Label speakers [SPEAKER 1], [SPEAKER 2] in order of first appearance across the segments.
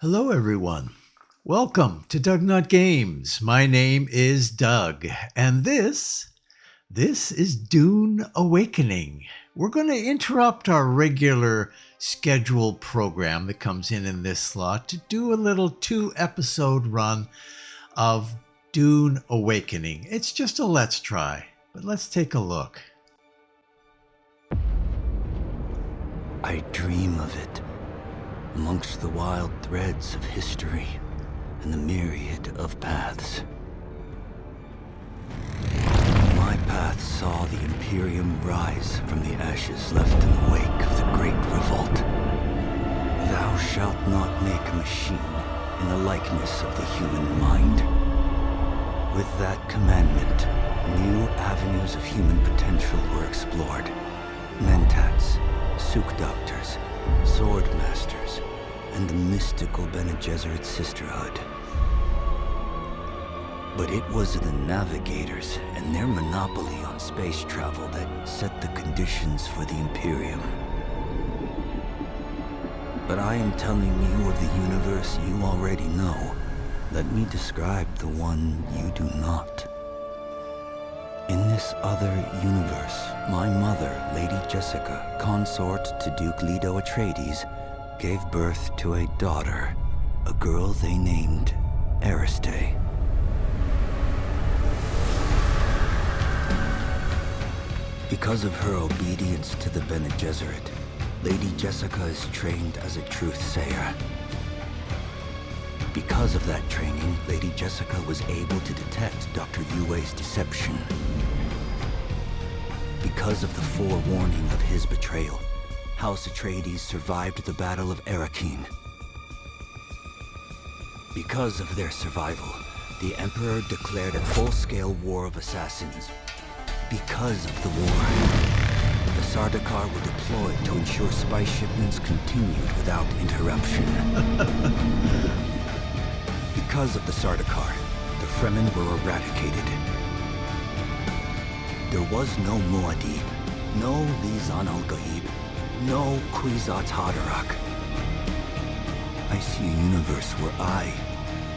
[SPEAKER 1] Hello, everyone. Welcome to DougNutGames. My name is Doug, and this is Dune Awakening. We're going to interrupt our regular scheduled program that comes in this slot to do a little 2-episode run of Dune Awakening. It's just a let's try, but let's take a look.
[SPEAKER 2] I dream of it, amongst the wild threads of history and the myriad of paths. My path saw the Imperium rise from the ashes left in the wake of the Great Revolt. Thou shalt not make a machine in the likeness of the human mind. With that commandment, new avenues of human potential were explored. Mentats, Suk Doctors, Sword Masters, and the mystical Bene Gesserit Sisterhood. But it was the Navigators and their monopoly on space travel that set the conditions for the Imperium. But I am telling you of the universe you already know. Let me describe the one you do not. In this other universe, my mother, Lady Jessica, consort to Duke Leto Atreides, gave birth to a daughter, a girl they named Ariste. Because of her obedience to the Bene Gesserit, Lady Jessica is trained as a truth-sayer. Because of that training, Lady Jessica was able to detect Dr. Yue's deception. Because of the forewarning of his betrayal, House Atreides survived the Battle of Arrakis. Because of their survival, the Emperor declared a full-scale war of assassins. Because of the war, the Sardaukar were deployed to ensure spice shipments continued without interruption. Because of the Sardaukar, the Fremen were eradicated. There was no Muad'Dib, no Lisan al-Gaib, no Kwisatz Haderach. I see a universe where I,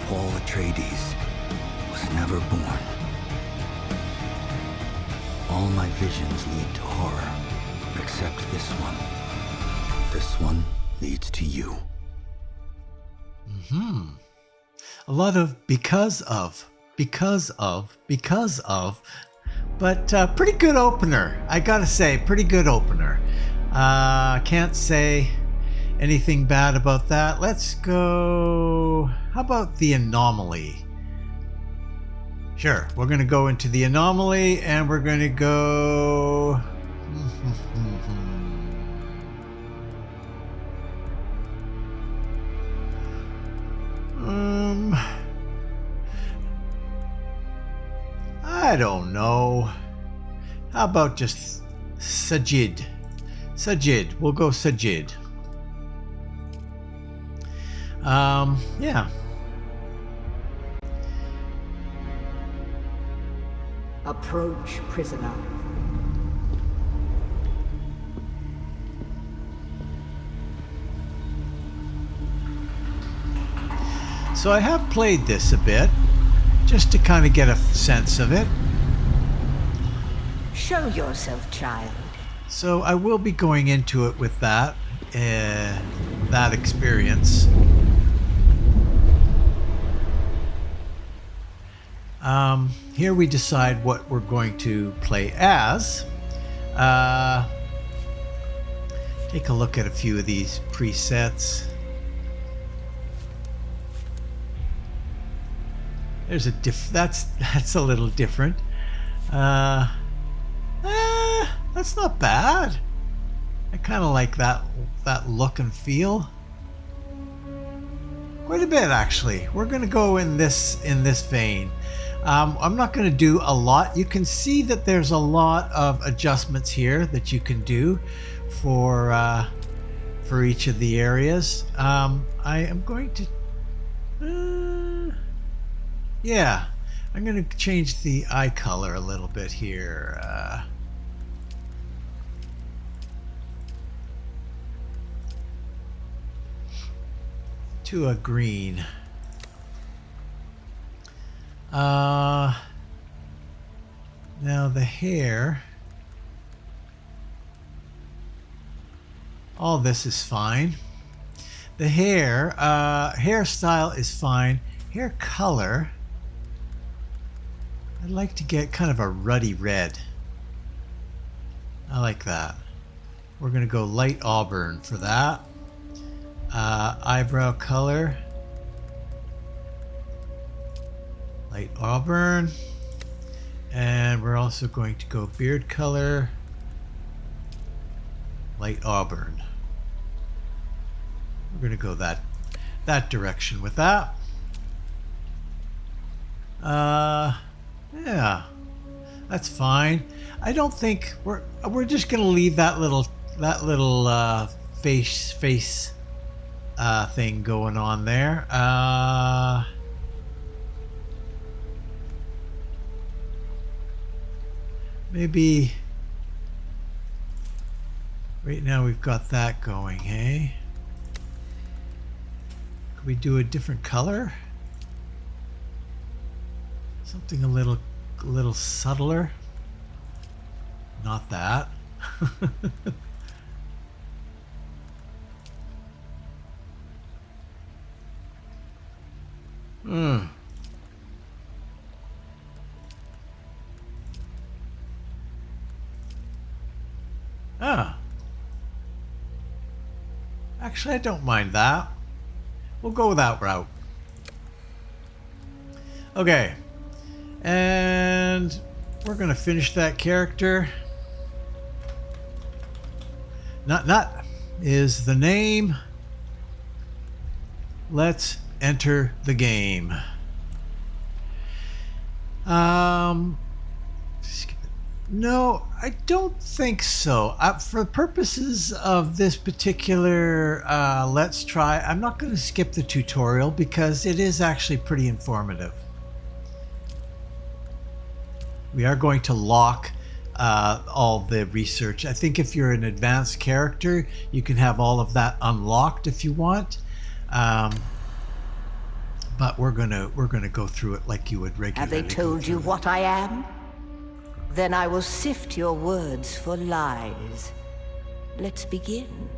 [SPEAKER 2] Paul Atreides, was never born. All my visions lead to horror, except this one. This one leads to you.
[SPEAKER 1] A lot of because of, but pretty good opener. I gotta say, pretty good opener. Can't say anything bad about that. Let's go. How about the anomaly? Sure, we're gonna go into the anomaly and we're gonna go. I don't know. How about just Sajid? Sajid. We'll go Sajid. Yeah.
[SPEAKER 3] Approach, prisoner.
[SPEAKER 1] So I have played this a bit, just to kind of get a sense of it.
[SPEAKER 3] Show yourself, child.
[SPEAKER 1] So I will be going into it with that experience. Here we decide what we're going to play as. Take a look at a few of these presets. There's a that's a little different. That's not bad. I kind of like that look and feel. Quite a bit, actually. We're going to go in this vein. I'm not going to do a lot. You can see that there's a lot of adjustments here that you can do for each of the areas. I am going to. Yeah, I'm going to change the eye color a little bit here. to a green. Now the hair. All this is fine. The hair, hairstyle is fine. Hair color, I'd like to get kind of a ruddy red. I like that. We're going to go light auburn for that. Eyebrow color, light auburn. And we're also going to go beard color, light auburn. We're going to go that direction with that. Yeah, that's fine. I don't think we're just going to leave that little face thing going on there. Maybe right now we've got that going, hey? Could we do a different color? Something a little subtler? Not that. Actually, I don't mind that. We'll go that route. Okay. And we're going to finish that character. Nut is the name. Let's enter the game. No, I don't think so. For purposes of this particular let's try, I'm not going to skip the tutorial because it is actually pretty informative. We are going to lock all the research. I think if you're an advanced character, you can have all of that unlocked if you want. But we're gonna go through it like you would regularly.
[SPEAKER 3] Have they told you what I am? Then I will sift your words for lies. Let's begin.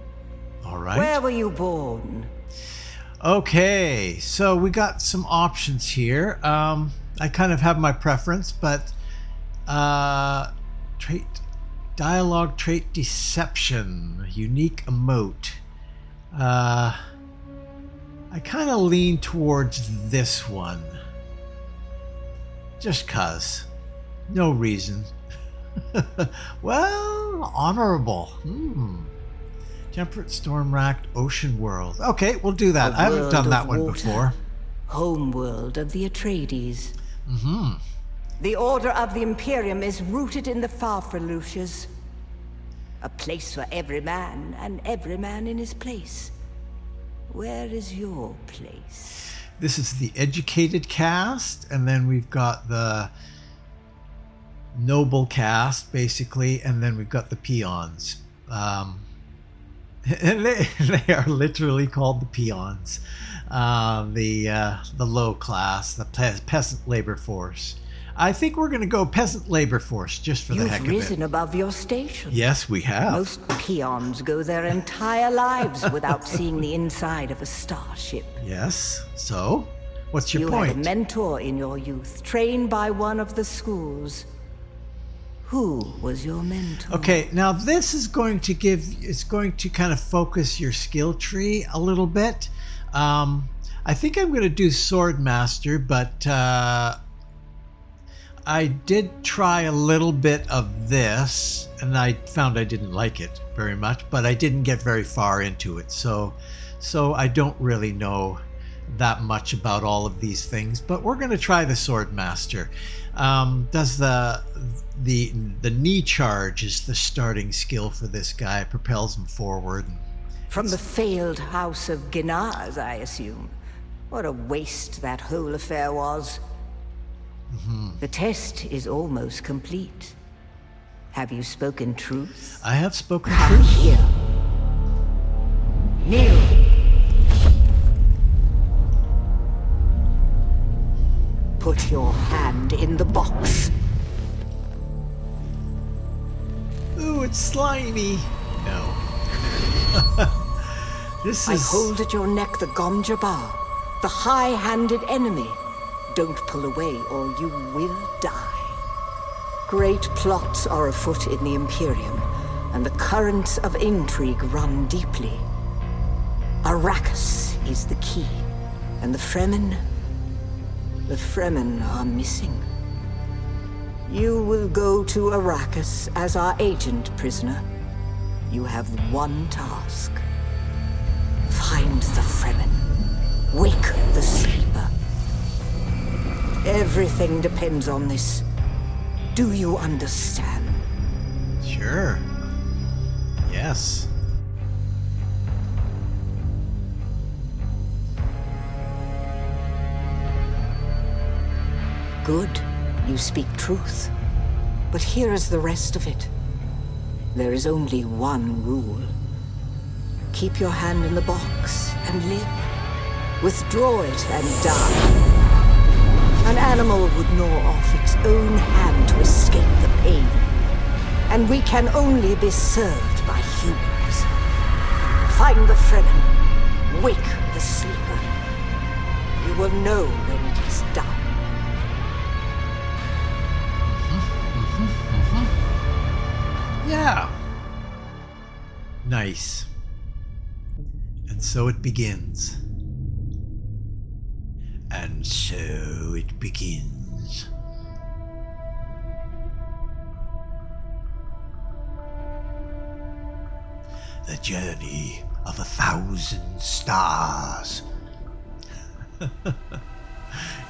[SPEAKER 1] All right.
[SPEAKER 3] Where were you born?
[SPEAKER 1] Okay, so we got some options here. I kind of have my preference, but dialogue trait deception, unique emote. I kind of lean towards this one. Just cause. No reason. Well, honorable. Temperate, storm-racked, ocean world. Okay, we'll do that. I haven't done that one before.
[SPEAKER 3] Homeworld of the Atreides. The Order of the Imperium is rooted in the Farfaluches. A place for every man, and every man in his place. Where is your place?
[SPEAKER 1] This is the educated cast, and then we've got the noble cast, basically, and then we've got the peons. And they are literally called the peons. The low class, the peasant labor force. I think we're going to go peasant labor force just for the heck of it.
[SPEAKER 3] You've risen above your station.
[SPEAKER 1] Yes, we have.
[SPEAKER 3] Most peons go their entire lives without seeing the inside of a starship.
[SPEAKER 1] Yes. So, what's your
[SPEAKER 3] You
[SPEAKER 1] point?
[SPEAKER 3] had a mentor in your youth, trained by one of the schools. Who was your mentor?
[SPEAKER 1] Okay, now this is going to kind of focus your skill tree a little bit. I think I'm going to do Sword Master, but I did try a little bit of this, and I found I didn't like it very much, but I didn't get very far into it. So I don't really know that much about all of these things, but we're going to try the Sword Master. Does the knee charge is the starting skill for this guy. It propels him forward.
[SPEAKER 3] From the failed house of Ginaz, I assume. What a waste that whole affair was. The test is almost complete. Have you spoken truth?
[SPEAKER 1] I have spoken
[SPEAKER 3] Come
[SPEAKER 1] truth.
[SPEAKER 3] here. Kneel. put your hand in the box.
[SPEAKER 1] Ooh, it's slimy. No. This
[SPEAKER 3] I
[SPEAKER 1] is...
[SPEAKER 3] hold at your neck the Gom Jabbar, the high-handed enemy. Don't pull away or you will die. Great plots are afoot in the Imperium, and the currents of intrigue run deeply. Arrakis is the key, and the Fremen are missing. You will go to Arrakis as our agent, prisoner. You have one task. Find the Fremen. Wake the sleeper. Everything depends on this. Do you understand?
[SPEAKER 1] Sure. Yes.
[SPEAKER 3] Good. You speak truth. But here is the rest of it. There is only one rule. Keep your hand in the box and live. Withdraw it and die. An animal would gnaw off its own hand to escape the pain. And we can only be served by humans. Find the Fremen. Wake the sleeper. You will know when it is done.
[SPEAKER 1] Yeah. Nice. And so it begins. And so it begins. The journey of 1,000 stars.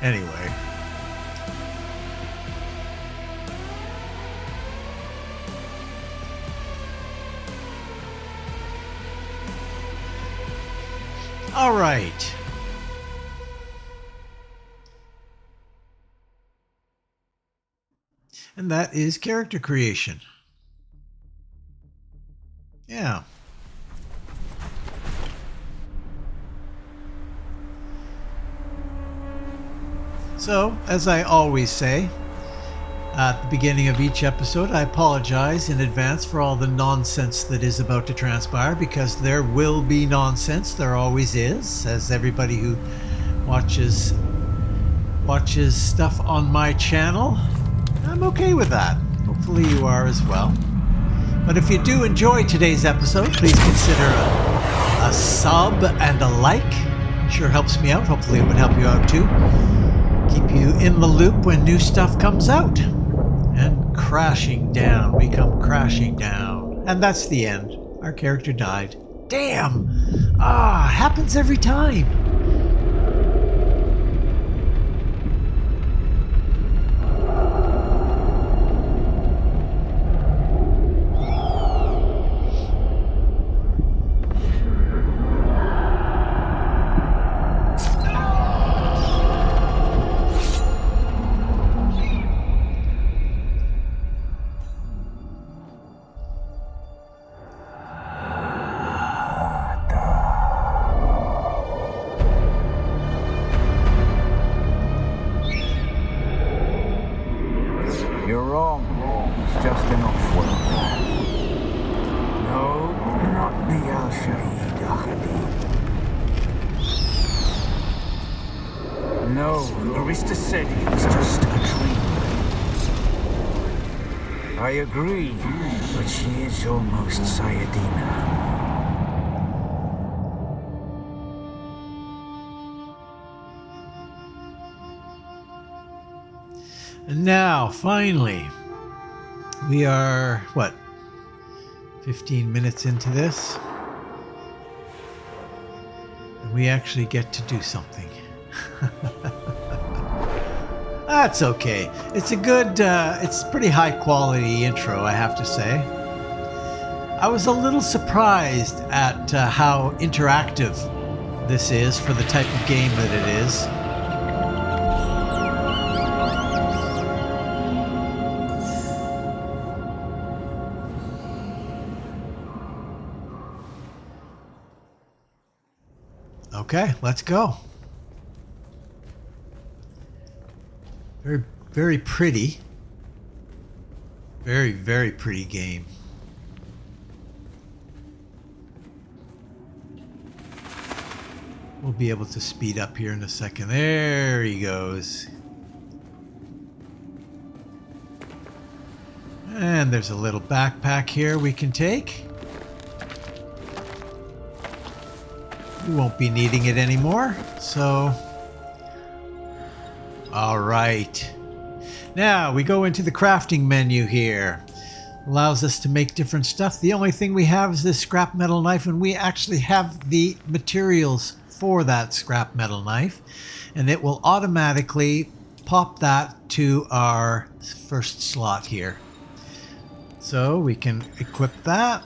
[SPEAKER 1] Anyway. All right. And that is character creation. Yeah. So, as I always say, at the beginning of each episode, I apologize in advance for all the nonsense that is about to transpire, because there will be nonsense. There always is, as everybody who watches stuff on my channel. I'm okay with that. Hopefully you are as well. But if you do enjoy today's episode, please consider a sub and a like. It sure helps me out. Hopefully it would help you out too. Keep you in the loop when new stuff comes out. And crashing down. We come crashing down. And that's the end. Our character died. Damn! Happens every time.
[SPEAKER 4] You're wrong. It's just an off-world. No, not the Al-Shaheed Ahadi. No, Arista said it was just a dream. I agree, but she is almost Sayadina.
[SPEAKER 1] And now, finally, we are, 15 minutes into this? And we actually get to do something. That's okay. It's a good, it's pretty high quality intro, I have to say. I was a little surprised at how interactive this is for the type of game that it is. Okay, let's go. Very, very pretty. Very, very pretty game. We'll be able to speed up here in a second. There he goes. And there's a little backpack here we can take. We won't be needing it anymore, so... All right. Now we go into the crafting menu here. Allows us to make different stuff. The only thing we have is this scrap metal knife, and we actually have the materials for that scrap metal knife, and it will automatically pop that to our first slot here. So we can equip that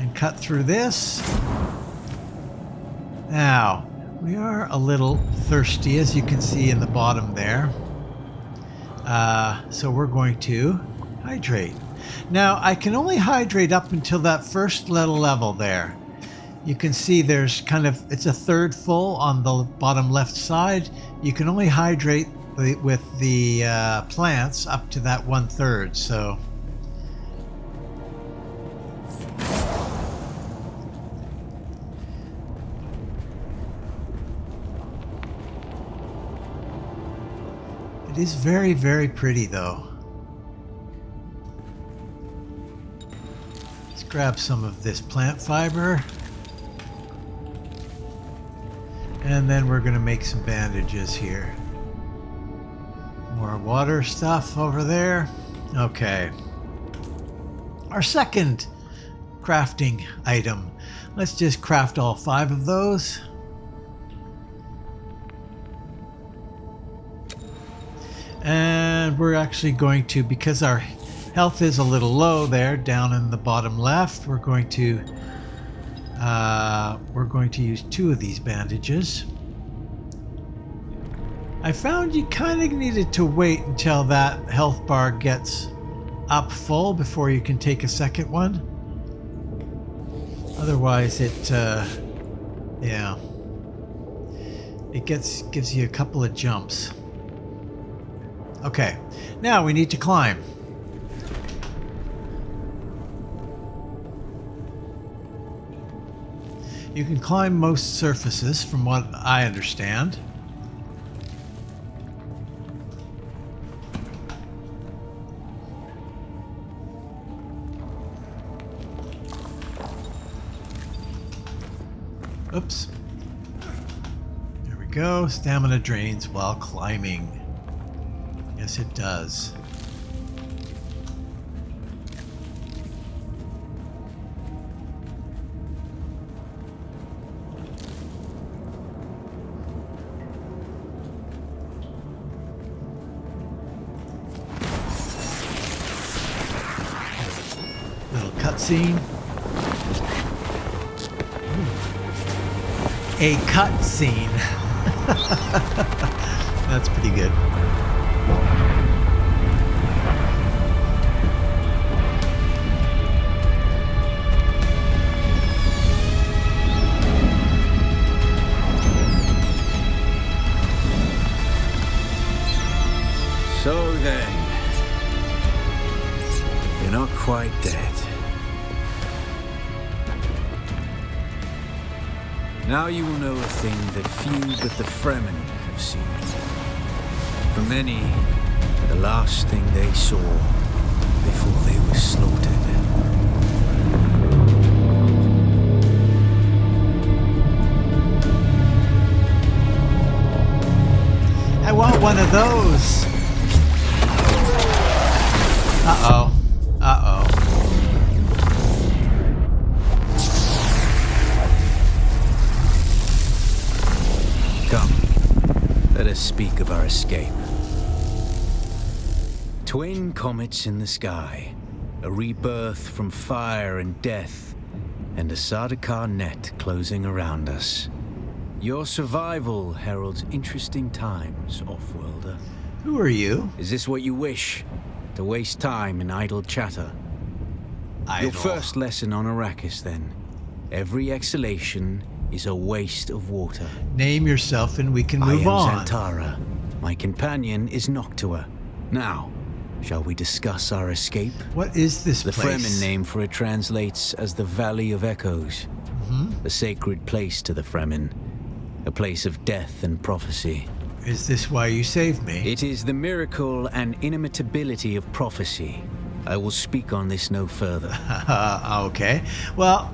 [SPEAKER 1] and cut through this. Now, we are a little thirsty, as you can see in the bottom there. So we're going to hydrate. Now, I can only hydrate up until that first little level there. You can see there's kind of, it's a third full on the bottom left side. You can only hydrate with the plants up to that 1/3, so. It is very, very pretty though. Let's grab some of this plant fiber. And then we're going to make some bandages here. More water stuff over there. Okay. Our second crafting item. Let's just craft all 5 of those. And we're actually going to, because our health is a little low there, down in the bottom left, we're going to use 2 of these bandages. I found you kind of needed to wait until that health bar gets up full before you can take a second one. Otherwise it gives you a couple of jumps. Okay, now we need to climb. You can climb most surfaces, from what I understand. Oops. There we go. Stamina drains while climbing. Yes, it does. Little cutscene. A cutscene. That's pretty good.
[SPEAKER 2] So then, you're not quite dead. Now you will know a thing that few but the Fremen have seen. For many, the last thing they saw before they were slaughtered.
[SPEAKER 1] I want one of those. Uh-oh. Uh-oh.
[SPEAKER 2] Come, let us speak of our escape. Twin comets in the sky, a rebirth from fire and death, and a Sardaukar net closing around us. Your survival heralds interesting times, Offworlder.
[SPEAKER 1] Who are you?
[SPEAKER 2] Is this what you wish? To waste time in idle chatter?
[SPEAKER 1] Idle.
[SPEAKER 2] Your first lesson on Arrakis, then. Every exhalation is a waste of water.
[SPEAKER 1] Name yourself and we can move on.
[SPEAKER 2] I am Zantara,
[SPEAKER 4] My companion is Noctua. Now, shall we discuss our escape?
[SPEAKER 1] What is this
[SPEAKER 4] The
[SPEAKER 1] place?
[SPEAKER 4] Fremen name for it translates as the Valley of Echoes. A sacred place to the Fremen. A place of death and prophecy.
[SPEAKER 1] Is this why you saved me?
[SPEAKER 4] It is the miracle and inimitability of prophecy. I will speak on this no further.
[SPEAKER 1] Okay. Well,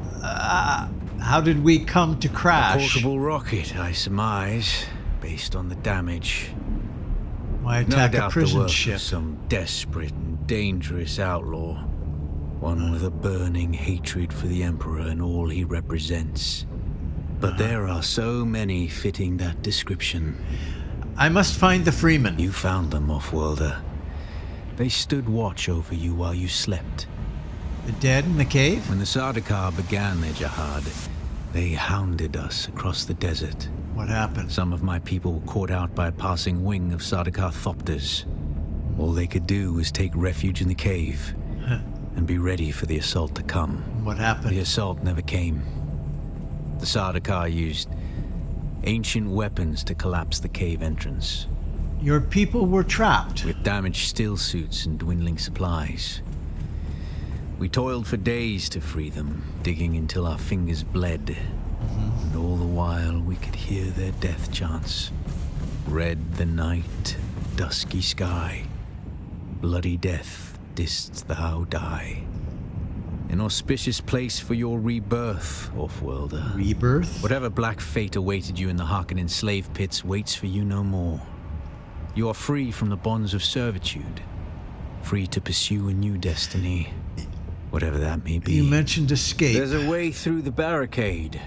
[SPEAKER 1] how did we come to
[SPEAKER 4] A
[SPEAKER 1] crash?
[SPEAKER 4] portable rocket, I surmise, based on the damage.
[SPEAKER 1] Why
[SPEAKER 4] No
[SPEAKER 1] attack a
[SPEAKER 4] doubt the
[SPEAKER 1] prison
[SPEAKER 4] work
[SPEAKER 1] ship?
[SPEAKER 4] of some desperate and dangerous outlaw. One with a burning hatred for the Emperor and all he represents. But there are so many fitting that description.
[SPEAKER 1] I must find the Fremen.
[SPEAKER 4] You found them, Offworlder. They stood watch over you while you slept.
[SPEAKER 1] The dead in the cave?
[SPEAKER 4] When the Sardaukar began their jihad, they hounded us across the desert.
[SPEAKER 1] What happened?
[SPEAKER 4] Some of my people were caught out by a passing wing of Sardaukar-thopters. All they could do was take refuge in the cave and be ready for the assault to come.
[SPEAKER 1] What
[SPEAKER 4] The
[SPEAKER 1] happened?
[SPEAKER 4] assault never came. The Sardaukar used ancient weapons to collapse the cave entrance.
[SPEAKER 1] Your people were trapped.
[SPEAKER 4] With damaged still suits and dwindling supplies. We toiled for days to free them, digging until our fingers bled. And all the while we could hear their death chants. Red the night, dusky sky. Bloody death, didst thou die. An auspicious place for your rebirth, Offworlder.
[SPEAKER 1] Rebirth?
[SPEAKER 4] Whatever black fate awaited you in the Harkonnen slave pits waits for you no more. You are free from the bonds of servitude. Free to pursue a new destiny. Whatever that may be.
[SPEAKER 1] You mentioned escape.
[SPEAKER 4] There's a way through the barricade,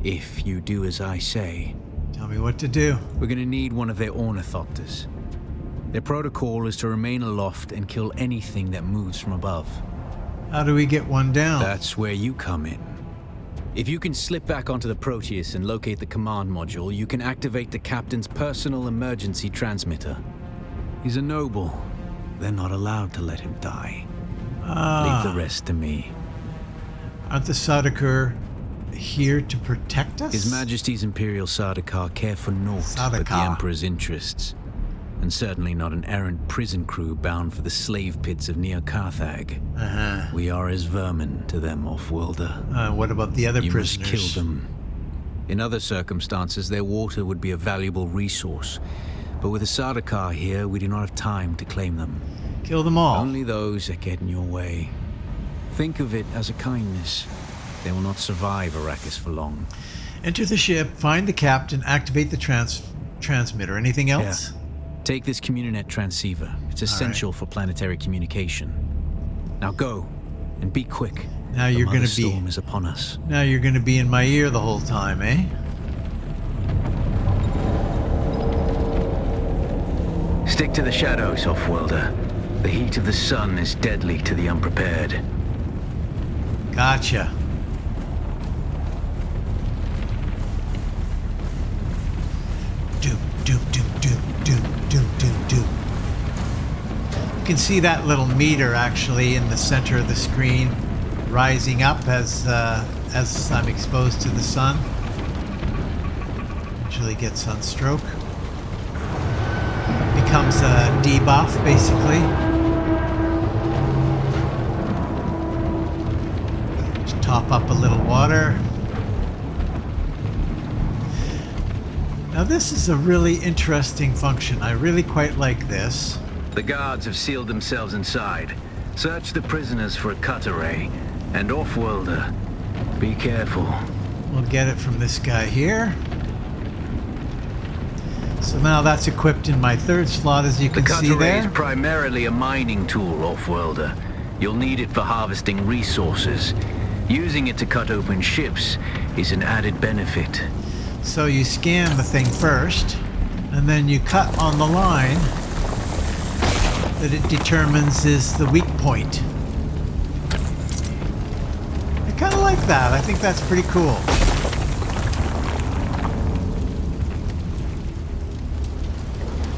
[SPEAKER 4] if you do as I say.
[SPEAKER 1] Tell me what to do.
[SPEAKER 4] We're gonna need one of their ornithopters. Their protocol is to remain aloft and kill anything that moves from above.
[SPEAKER 1] How do we get one down?
[SPEAKER 4] That's where you come in. If you can slip back onto the Proteus and locate the command module, you can activate the captain's personal emergency transmitter. He's a noble. They're not allowed to let him die. Leave the rest to me.
[SPEAKER 1] Aren't the Sardaukar here to protect us?
[SPEAKER 4] His Majesty's Imperial Sardaukar care for naught but the
[SPEAKER 1] Sardaukar.
[SPEAKER 4] Emperor's interests. And certainly not an errant prison crew bound for the slave pits of Neo Carthag. We are as vermin to them, Offworlder.
[SPEAKER 1] What about the other
[SPEAKER 4] You must
[SPEAKER 1] prisoners?
[SPEAKER 4] kill them. In other circumstances, their water would be a valuable resource. But with the Sardaukar here, we do not have time to claim them.
[SPEAKER 1] Kill them all.
[SPEAKER 4] Only those that get in your way. Think of it as a kindness. They will not survive Arrakis for long.
[SPEAKER 1] Enter the ship, find the captain, activate the transmitter. Anything else?
[SPEAKER 4] Take this Communinet transceiver. It's essential for planetary communication. Now go, and be quick.
[SPEAKER 1] Now you're
[SPEAKER 4] going
[SPEAKER 1] gonna
[SPEAKER 4] to
[SPEAKER 1] be-
[SPEAKER 4] storm is upon us.
[SPEAKER 1] Now you're going to be in my ear the whole time, eh?
[SPEAKER 2] Stick to the shadows, Offworlder. The heat of the sun is deadly to the unprepared.
[SPEAKER 1] Gotcha. Doom, doom, doom, doom, doom, doom, doom, doom. You can see that little meter actually in the center of the screen, rising up as I'm exposed to the sun. Usually get sunstroke. Becomes a debuff, basically. Just top up a little water. Now this is a really interesting function. I really quite like this.
[SPEAKER 2] The guards have sealed themselves inside. Search the prisoners for a cut array. And Offworlder, be careful.
[SPEAKER 1] We'll get it from this guy here. So now that's equipped in my third slot, as you
[SPEAKER 2] The
[SPEAKER 1] can
[SPEAKER 2] cut
[SPEAKER 1] see
[SPEAKER 2] array is
[SPEAKER 1] there.
[SPEAKER 2] primarily a mining tool, Offworlder. You'll need it for harvesting resources. Using it to cut open ships is an added benefit.
[SPEAKER 1] So you scan the thing first, and then you cut on the line that it determines is the weak point. I kind of like that. I think that's pretty cool.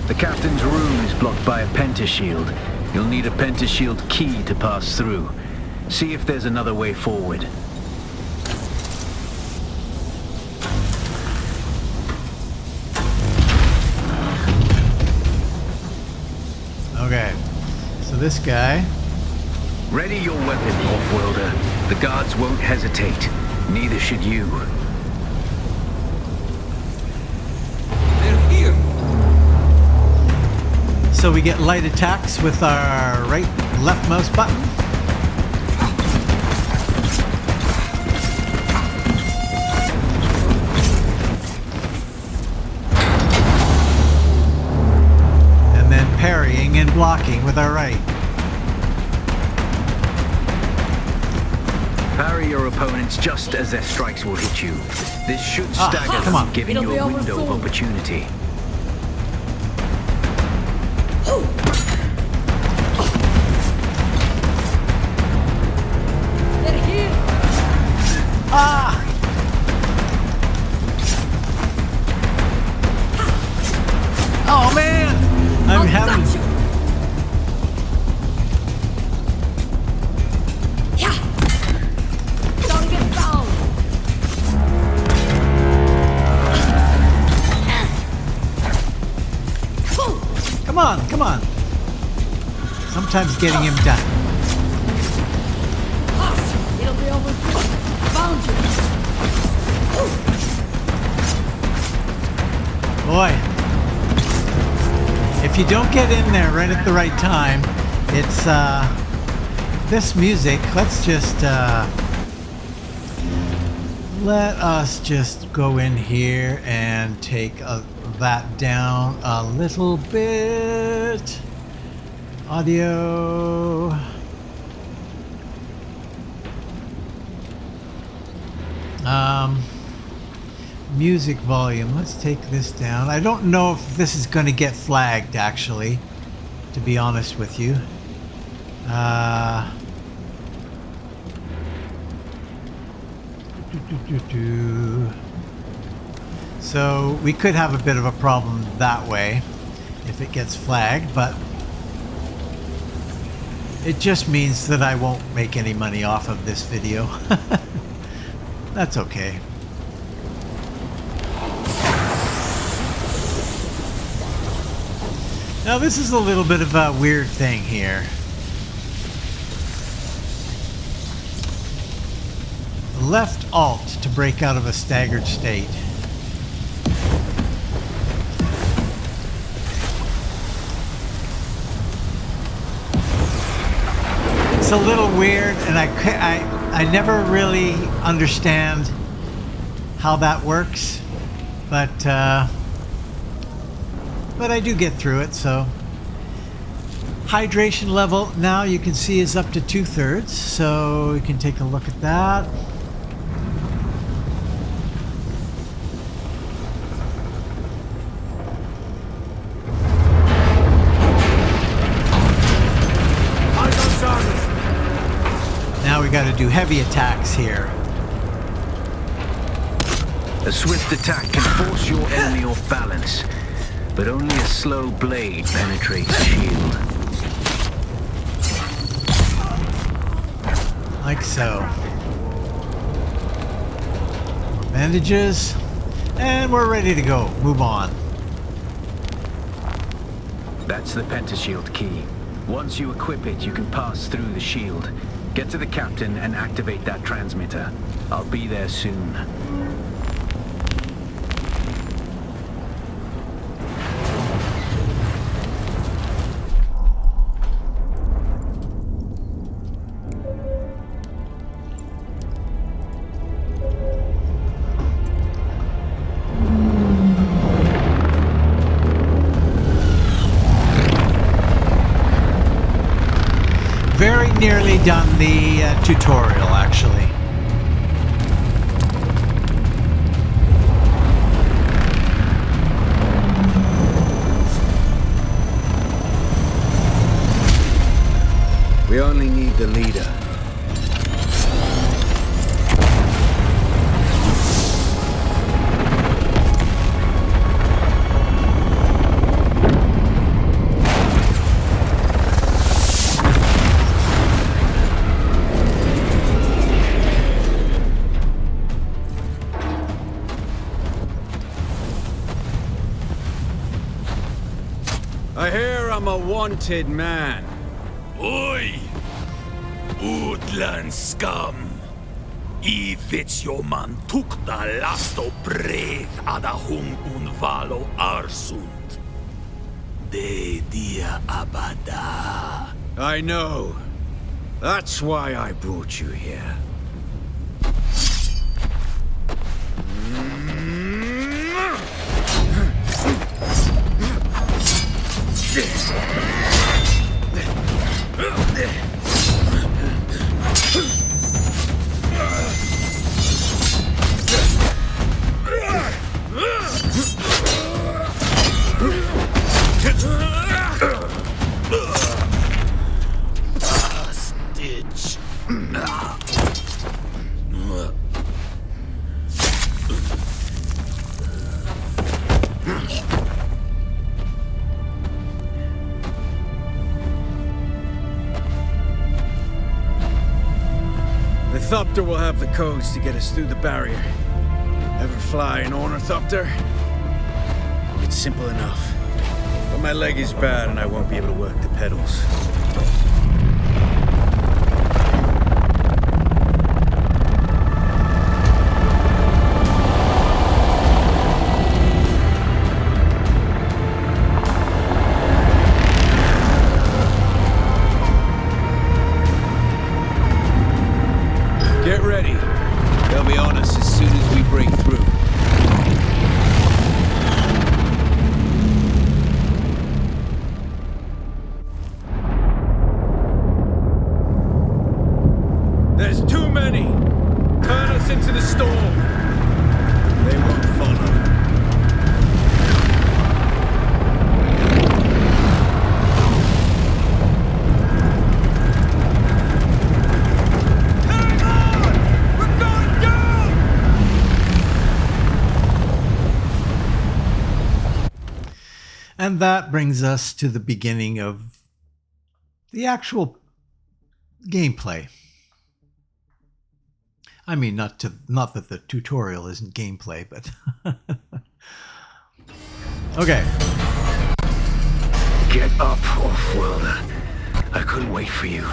[SPEAKER 2] The captain's room is blocked by a pentashield. You'll need a pentashield key to pass through. See if there's another way forward.
[SPEAKER 1] So this guy.
[SPEAKER 4] Ready your weapon, off-worlder. The guards won't hesitate. Neither should you.
[SPEAKER 2] They're here!
[SPEAKER 1] So we get light attacks with our right left mouse button. And then parrying and blocking with our right.
[SPEAKER 4] Parry your opponents just as their strikes will hit you. This should stagger
[SPEAKER 1] come on.
[SPEAKER 4] them, giving you a window of opportunity.
[SPEAKER 3] They're here!
[SPEAKER 1] Ah! Oh man! I'm having.
[SPEAKER 3] Don't get found!
[SPEAKER 1] Come on, come on. Sometimes getting him done.
[SPEAKER 3] It'll be over soon. Found you!
[SPEAKER 1] Boy. If you don't get in there right at the right time, it's this music. Let's just let us just go in here and take that down a little bit. Audio. Music volume. Let's take this down. I don't know if this is going to get flagged, actually, to be honest with you. So we could have a bit of a problem that way if it gets flagged, but it just means that I won't make any money off of this video. That's okay. Now this is a little bit of a weird thing here. Left Alt to break out of a staggered state. It's a little weird, and I never really understand how that works, but I do get through it. So hydration level now you can see is up to 2/3, so we can take a look at that. Now we got to do heavy attacks here.
[SPEAKER 4] A swift attack can force your enemy off balance, but only a slow blade penetrates shield.
[SPEAKER 1] Like so. More bandages. And we're ready to go. Move on.
[SPEAKER 4] That's the pentashield key. Once you equip it, you can pass through the shield. Get to the captain and activate that transmitter. I'll be there soon.
[SPEAKER 1] Very nearly done the tutorial, actually.
[SPEAKER 2] We only need the leader. I hear I'm a wanted man.
[SPEAKER 5] Oi! Utland scum! I vits jo man tukta lasto brev ada hung unvalo arsund. De dia abada.
[SPEAKER 4] I know. That's why I brought you here.
[SPEAKER 5] Stitch.
[SPEAKER 4] The Thopter will have the codes to get us through the barrier. Ever fly an ornithopter? It's simple enough. But my leg is bad and I won't be able to work the pedals. Get ready. They'll be on us as soon as we break through. There's too many! Turn us into the storm! They won't follow. Hang on! We're going down!
[SPEAKER 1] And that brings us to the beginning of the actual gameplay. I mean, not that the tutorial isn't gameplay, but okay.
[SPEAKER 2] Get up, Off-Worlder. I couldn't wait for you.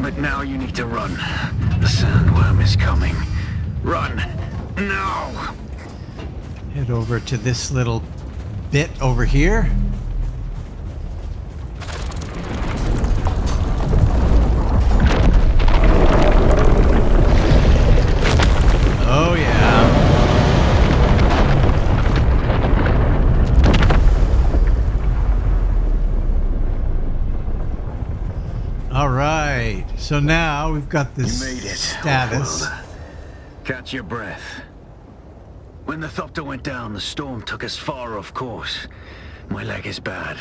[SPEAKER 2] But now you need to run. The sandworm is coming. Run! Now!
[SPEAKER 1] Head over to this little bit over here. Oh yeah. All right. So now we've got this
[SPEAKER 2] You made it,
[SPEAKER 1] status.
[SPEAKER 2] Off-Worlder. Catch your breath. When the Thopter went down, the storm took us far off course. My leg is bad.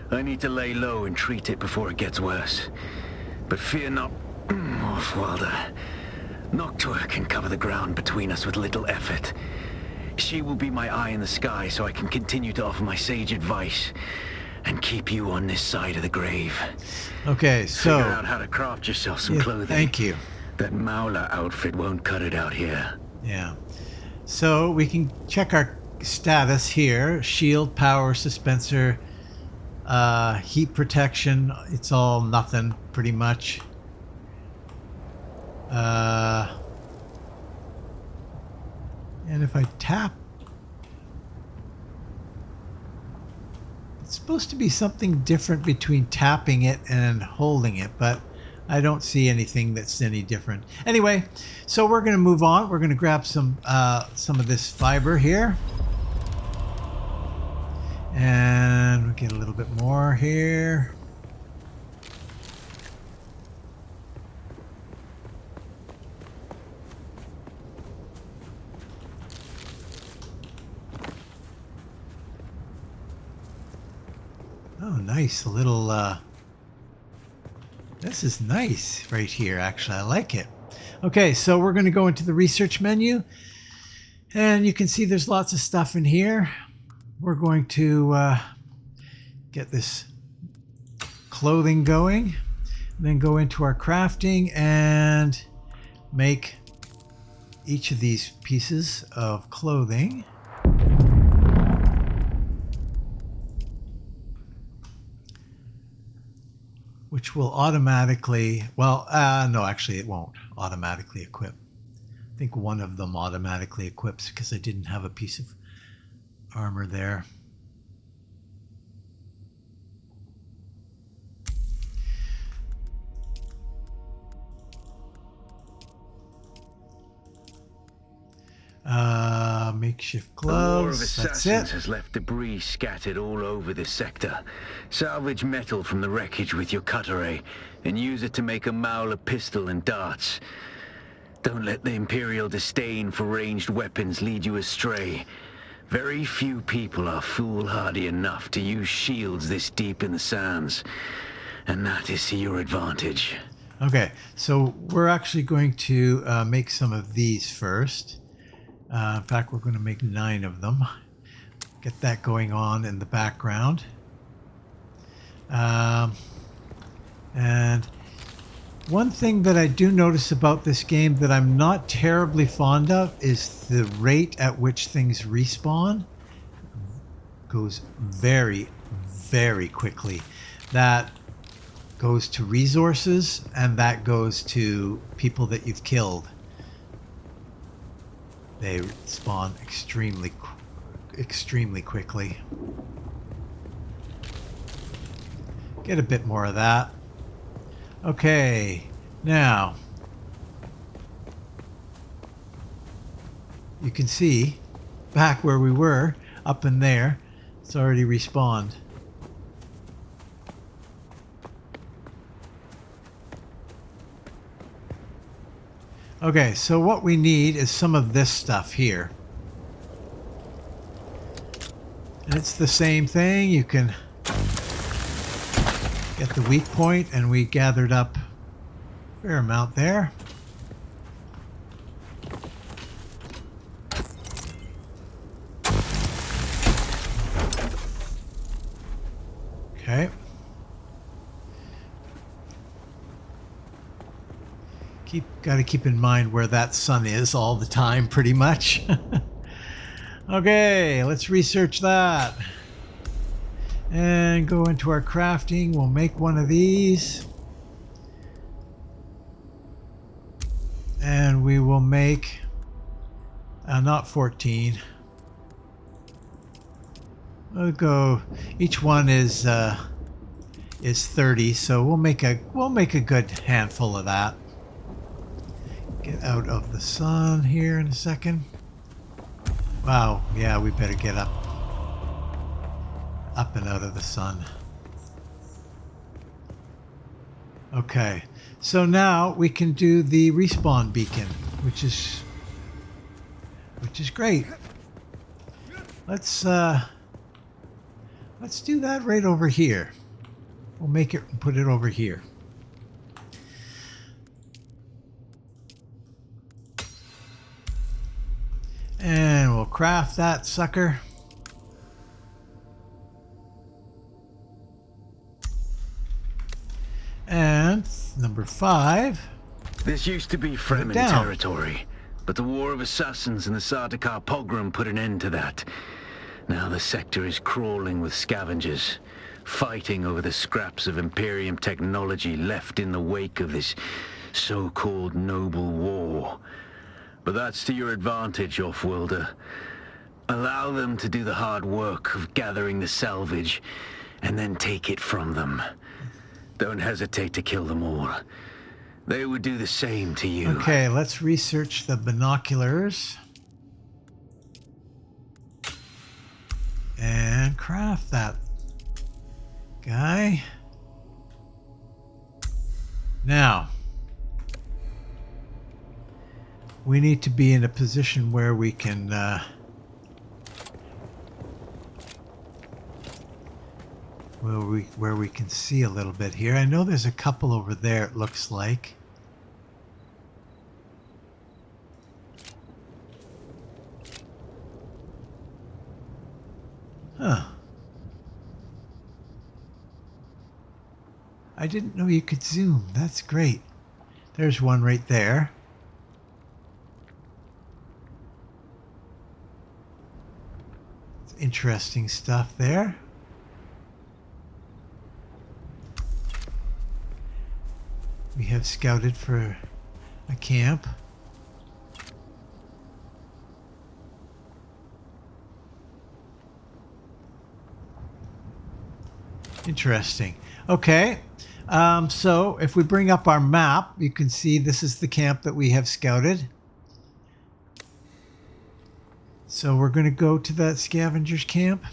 [SPEAKER 2] I need to lay low and treat it before it gets worse. But fear not, Off-Worlder. Noctua can cover the ground between us with little effort. She will be my eye in the sky so I can continue to offer my sage advice and keep you on this side of the grave.
[SPEAKER 1] Okay, so
[SPEAKER 2] Figure out how to craft yourself some
[SPEAKER 1] yeah,
[SPEAKER 2] clothing.
[SPEAKER 1] thank you.
[SPEAKER 2] That Mauler outfit won't cut it out here.
[SPEAKER 1] Yeah. So we can check our status here. Shield, power, suspensor, heat protection. It's all nothing, pretty much. And if I tap, it's supposed to be something different between tapping it and holding it, but I don't see anything that's any different. Anyway, so we're going to move on. We're going to grab some of this fiber here. And we'll get a little bit more here. Oh, nice. A little, this is nice right here, actually. I like it. Okay, so we're going to go into the research menu. And you can see there's lots of stuff in here. We're going to get this clothing going. And then go into our crafting and make each of these pieces of clothing. which will automatically, well, no, actually it won't automatically equip. I think one of them automatically equips because I didn't have a piece of armor there. Makeshift gloves.
[SPEAKER 2] The war of
[SPEAKER 1] That's
[SPEAKER 2] assassins
[SPEAKER 1] it.
[SPEAKER 2] has left debris scattered all over this sector. Salvage metal from the wreckage with your cutter and use it to make a Mauler pistol and darts. Don't let the Imperial disdain for ranged weapons lead you astray. Very few people are foolhardy enough to use shields this deep in the sands, and that is to your advantage.
[SPEAKER 1] Okay, so we're actually going to make some of these first. In fact, we're going to make 9 of them. Get that going on in the background. And one thing that I do notice about this game that I'm not terribly fond of is the rate at which things respawn. Goes very, very quickly. That goes to resources, and that goes to people that you've killed. They spawn extremely quickly. Get a bit more of that. Okay, now you can see back where we were, up in there, it's already respawned. Okay, so what we need is some of this stuff here. And it's the same thing. You can get the weak point, and we gathered up a fair amount there. Okay. Got to keep in mind where that sun is all the time, pretty much. Okay, let's research that. And go into our crafting. We'll make one of these. And we will make, not 14. We'll go, each one is 30, so we'll make a good handful of that. Get out of the sun here in a second. Wow, yeah, we better get up and out of the sun. Okay, so now we can do the respawn beacon, which is great. Let's do that right over here. We'll make it and put it over here. And we'll craft that sucker. And number 5.
[SPEAKER 2] This used to be Fremen territory, but the war of assassins and the Sardaukar pogrom put an end to that. Now the sector is crawling with scavengers, fighting over the scraps of Imperium technology left in the wake of this so-called noble war. But that's to your advantage, Offworlder. Allow them to do the hard work of gathering the salvage, and then take it from them. Don't hesitate to kill them all. They would do the same to you.
[SPEAKER 1] Okay, let's research the binoculars. And craft that guy. Now, we need to be in a position where we can where we can see a little bit here. I know there's a couple over there, it looks like. Huh. I didn't know you could zoom. That's great. There's one right there. Interesting stuff there. we have scouted for a camp. Interesting. Okay. So if we bring up our map, you can see this is the camp that we have scouted. So we're going to go to that scavenger's camp.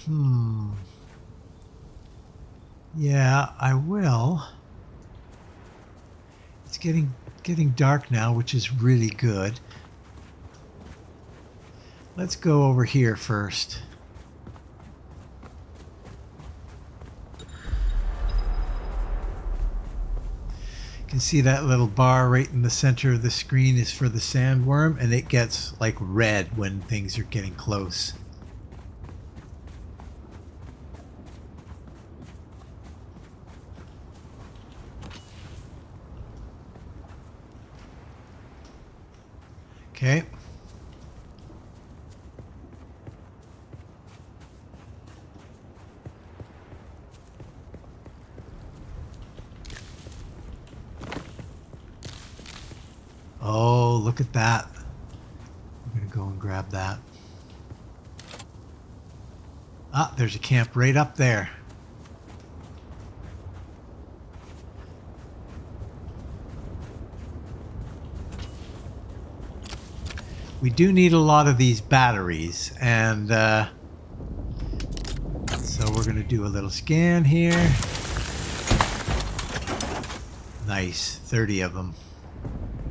[SPEAKER 1] Yeah, I will. It's getting dark now, which is really good. Let's go over here first. You can see that little bar right in the center of the screen is for the sandworm, and it gets like red when things are getting close. Okay. Oh, look at that. I'm going to go and grab that. Ah, there's a camp right up there. We do need a lot of these batteries, and so we're going to do a little scan here. Nice, 30 of them.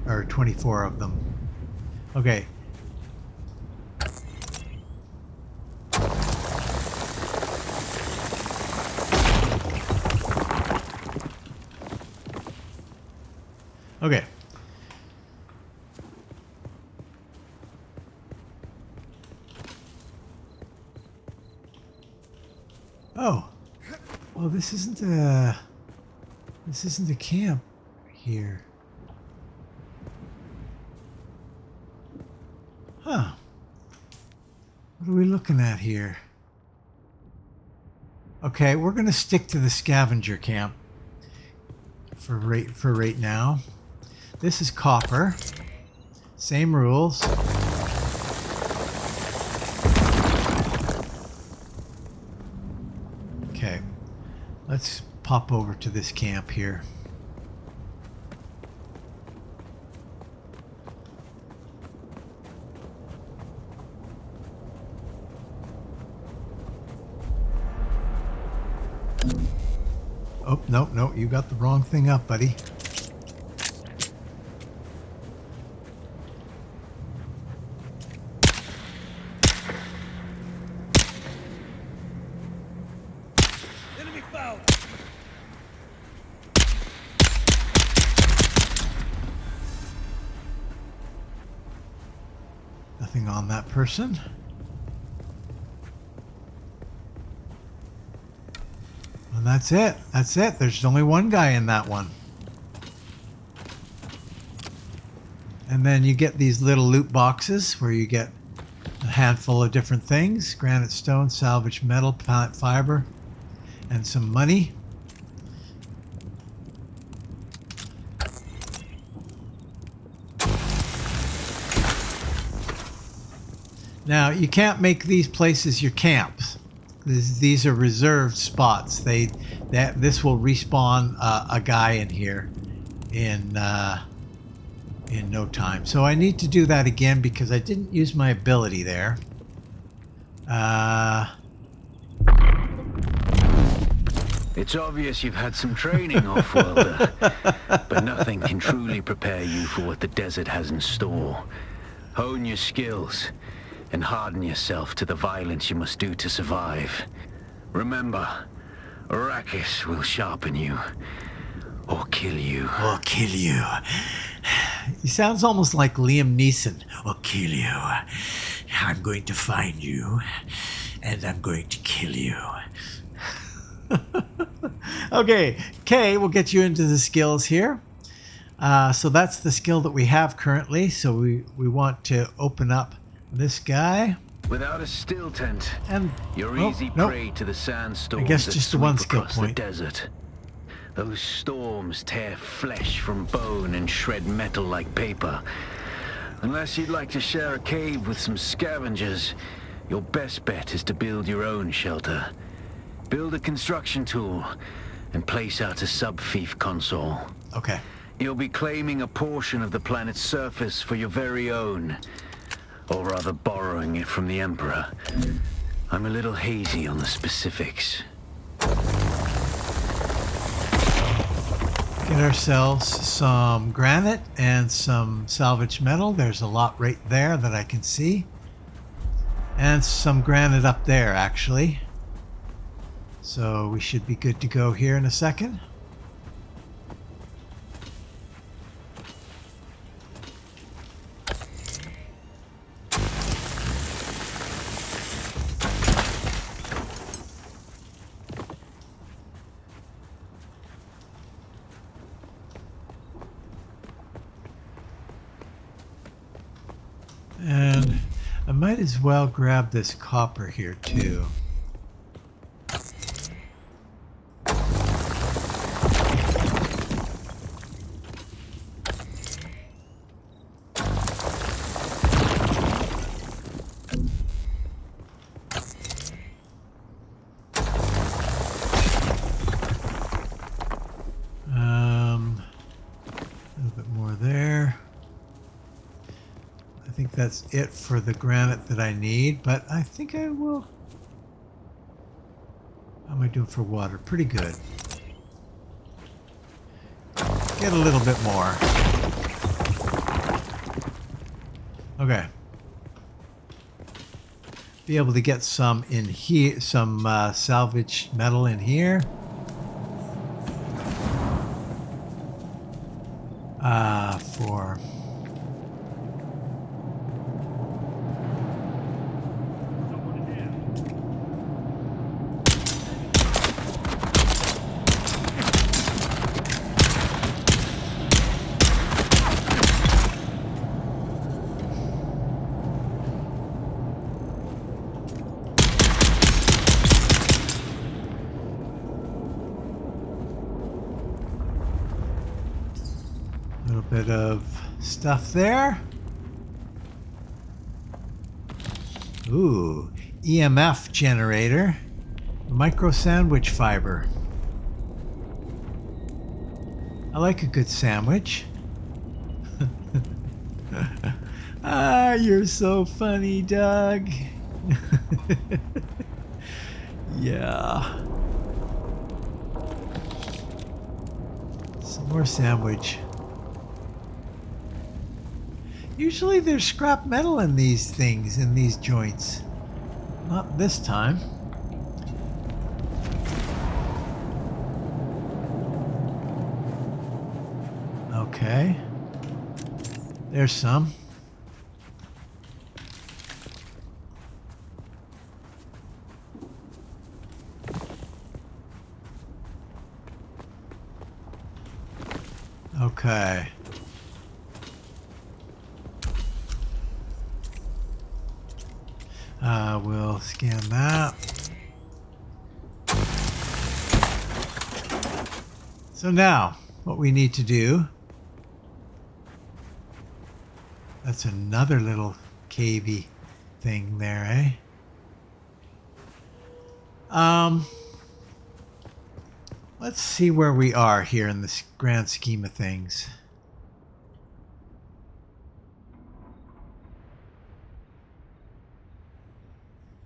[SPEAKER 1] Or 24 of them. Okay. Okay. Oh. Well, this isn't a camp here. Huh. What are we looking at here? Okay, we're going to stick to the scavenger camp for right now. This is copper. Same rules. Okay. Let's pop over to this camp here. Oh, no, you got the wrong thing up, buddy.
[SPEAKER 5] Enemy found.
[SPEAKER 1] Nothing on that person. And that's it. That's it. There's only one guy in that one. And then you get these little loot boxes where you get a handful of different things. Granite stone, salvaged metal, plant fiber, and some money. Now, you can't make these places your camps. These are reserved spots. This will respawn a guy in here in no time. So I need to do that again because I didn't use my ability there.
[SPEAKER 4] It's obvious you've had some training, off-worlder, but nothing can truly prepare you for what the desert has in store. Hone your skills and harden yourself to the violence you must do to survive. Remember, Arrakis will sharpen you, or kill you.
[SPEAKER 1] Or kill you. He sounds almost like Liam Neeson. Or kill you. I'm going to find you, and I'm going to kill you. Okay, Kay, we'll get you into the skills here. So that's the skill that we have currently. So we want to open up this guy.
[SPEAKER 4] Without a still tent,
[SPEAKER 1] And
[SPEAKER 4] you're easy prey to the sandstorms.
[SPEAKER 1] I guess just the one skill
[SPEAKER 4] across
[SPEAKER 1] point.
[SPEAKER 4] the desert. Those storms tear flesh from bone and shred metal like paper. Unless you'd like to share a cave with some scavengers, your best bet is to build your own shelter. Build a construction tool and place out a sub-fief console.
[SPEAKER 1] Okay.
[SPEAKER 4] You'll be claiming a portion of the planet's surface for your very own. Or rather borrowing it from the Emperor. I'm a little hazy on the specifics.
[SPEAKER 1] Get ourselves some granite and some salvaged metal. There's a lot right there that I can see. And some granite up there, actually. So we should be good to go here in a second. And I might as well grab this copper here too. A little bit more there. I think that's it for the granite that I need, but I think I will. How am I doing for water? Pretty good. Get a little bit more. Okay. Be able to get some in here, some salvaged metal in here. For a little bit of stuff there. Ooh, EMF generator, micro sandwich fiber. I like a good sandwich. Ah, you're so funny, Doug. Yeah. Some more sandwich. Usually there's scrap metal in these things, in these joints. Not this time. Okay. There's some. Okay. We'll scan that. So now, what we need to do, that's another little cavey thing there, eh? Let's see where we are here in this grand scheme of things.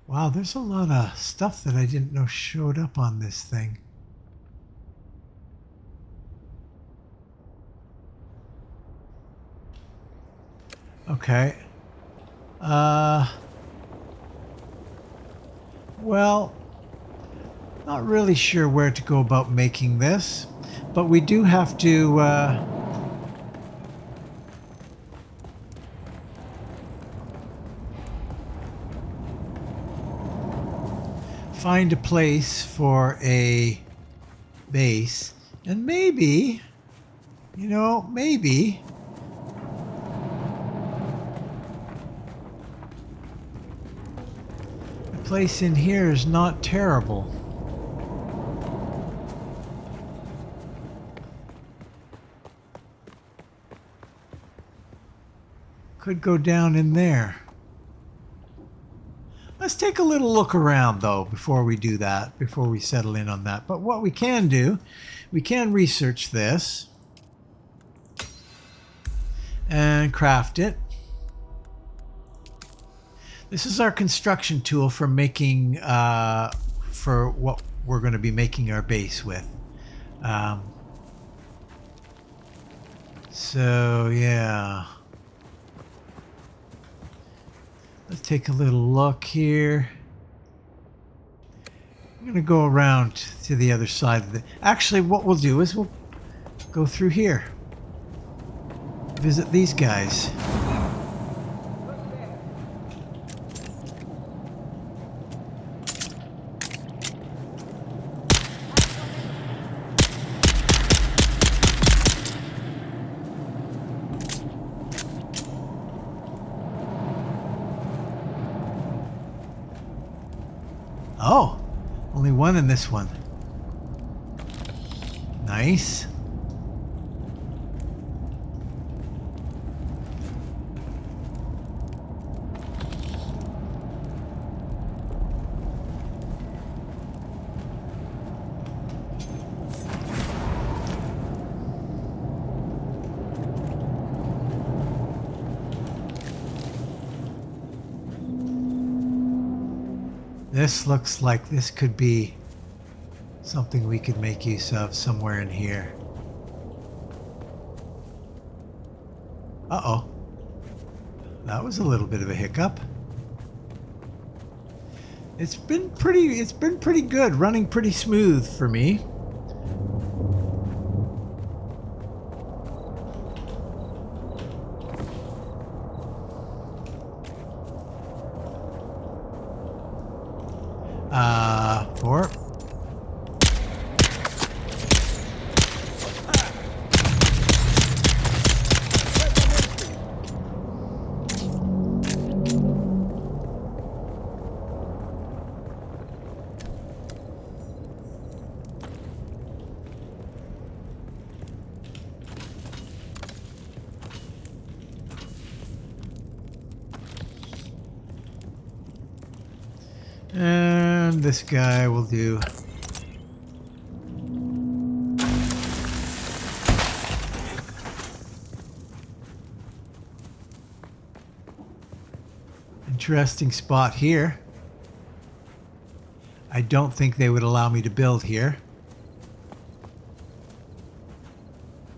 [SPEAKER 1] Wow, there's a lot of stuff that I didn't know showed up on this thing. Okay. Well, not really sure where to go about making this, but we do have to find a place for a base, and maybe, you know, maybe a place in here is not terrible. Could go down in there. Let's take a little look around, though, before we do that, before we settle in on that. But what we can do, we can research this and craft it. This is our construction tool for making, for what we're going to be making our base with. So, yeah. Let's take a little look here. I'm going to go around to the other side of it. Actually, what we'll do is we'll go through here. Visit these guys. Oh, only one in this one. Nice. This looks like this could be something we could make use of somewhere in here. Uh-oh. That was a little bit of a hiccup. It's been pretty good, running pretty smooth for me. Four. And this guy will do. Interesting spot here. I don't think they would allow me to build here.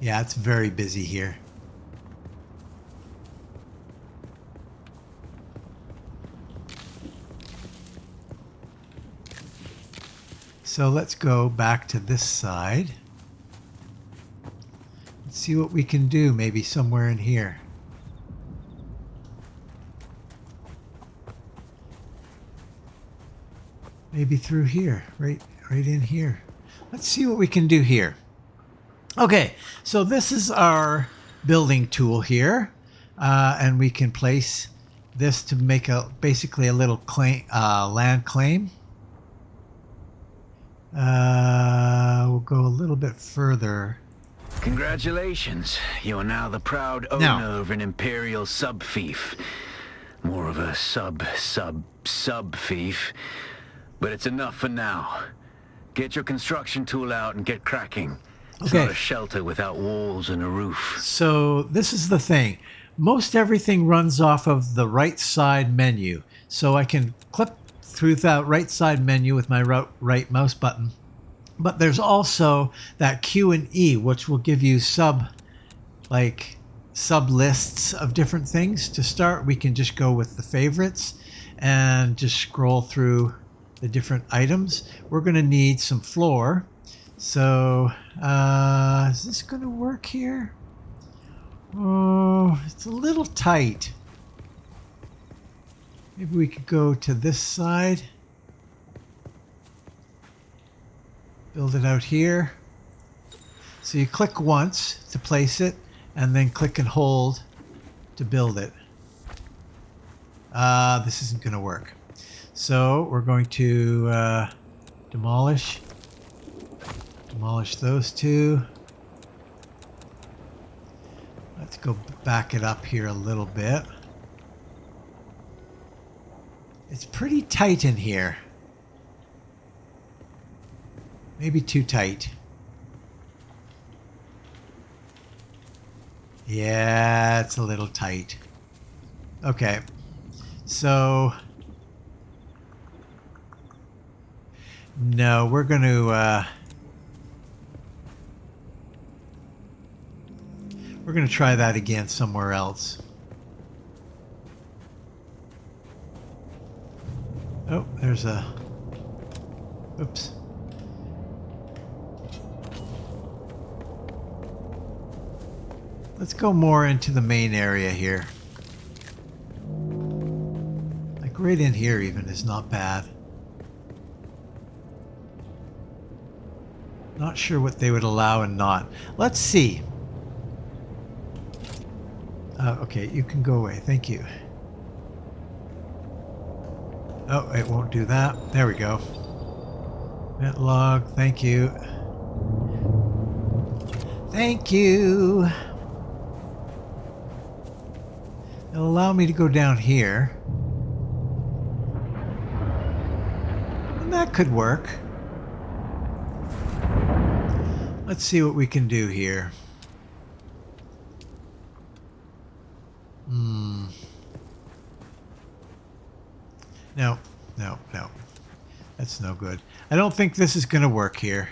[SPEAKER 1] Yeah, it's very busy here. So let's go back to this side. Let's see what we can do, maybe somewhere in here. Maybe through here, right in here. Let's see what we can do here. Okay, so this is our building tool here, and we can place this to make basically a little land claim. We'll go a little bit further.
[SPEAKER 4] Congratulations. You are now the proud owner of an Imperial sub-fief. More of a sub-fief. But it's enough for now. Get your construction tool out and get cracking. It's not a shelter without walls and a roof.
[SPEAKER 1] So this is the thing. Most everything runs off of the right side menu. So I can clip through that right side menu with my right mouse button. But there's also that Q and E, which will give you sub lists of different things. To start, we can just go with the favorites and just scroll through the different items. We're going to need some floor. So is this going to work here? Oh, it's a little tight. Maybe we could go to this side. Build it out here. So you click once to place it, and then click and hold to build it. This isn't going to work. So we're going to demolish those two. Let's go back it up here a little bit. It's pretty tight in here. Maybe too tight. Yeah, it's a little tight. Okay. So no, we're going to try that again somewhere else. Oh, there's a... Oops. Let's go more into the main area here. Like right in here even is not bad. Not sure what they would allow and not. Let's see. Okay, you can go away. Thank you. Oh, it won't do that. There we go. Net log. Thank you. Thank you. It'll allow me to go down here. And that could work. Let's see what we can do here. No, no, no. That's no good. I don't think this is going to work here.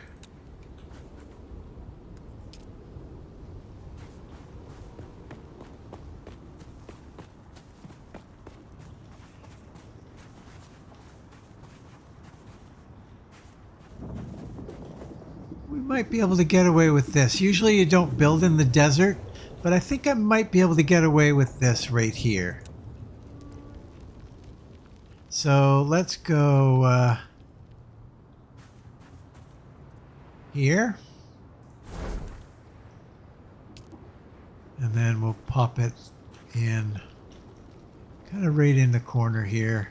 [SPEAKER 1] We might be able to get away with this. Usually you don't build in the desert, but I think I might be able to get away with this right here. So let's go here. And then we'll pop it in kind of right in the corner here.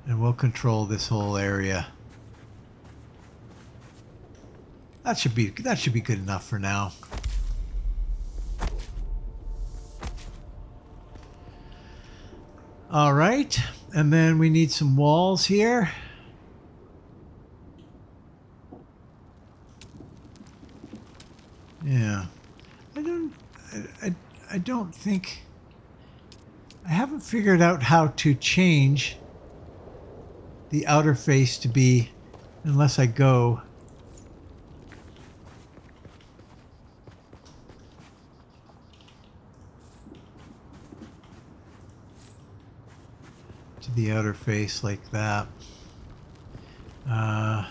[SPEAKER 1] And we'll control this whole area. That should be good enough for now. All right, and then we need some walls here. Yeah, I don't think, I haven't figured out how to change the outer face to be, unless I go to the outer face like that. I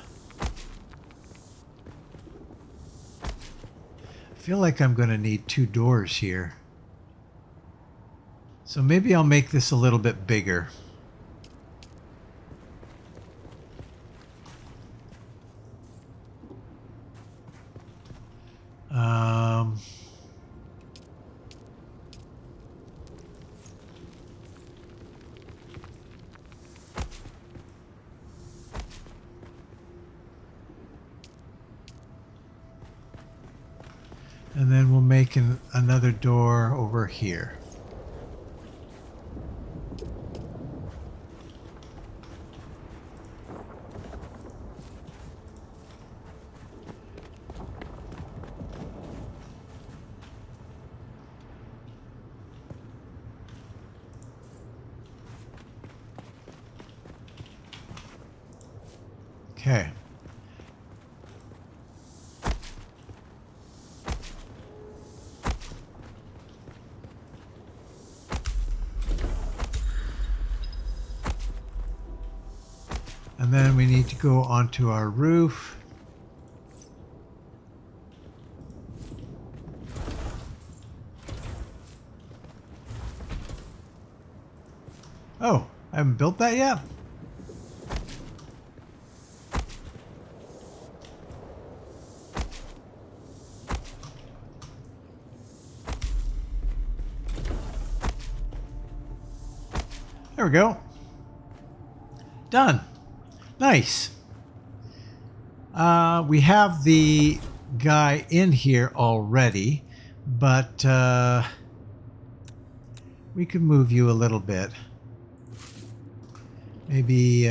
[SPEAKER 1] feel like I'm going to need 2 doors here. So maybe I'll make this a little bit bigger. And then we'll make another door over here. Okay. And then we need to go onto our roof. Oh, I haven't built that yet? There we go. Done. Nice. We have the guy in here already, but we could move you a little bit. Maybe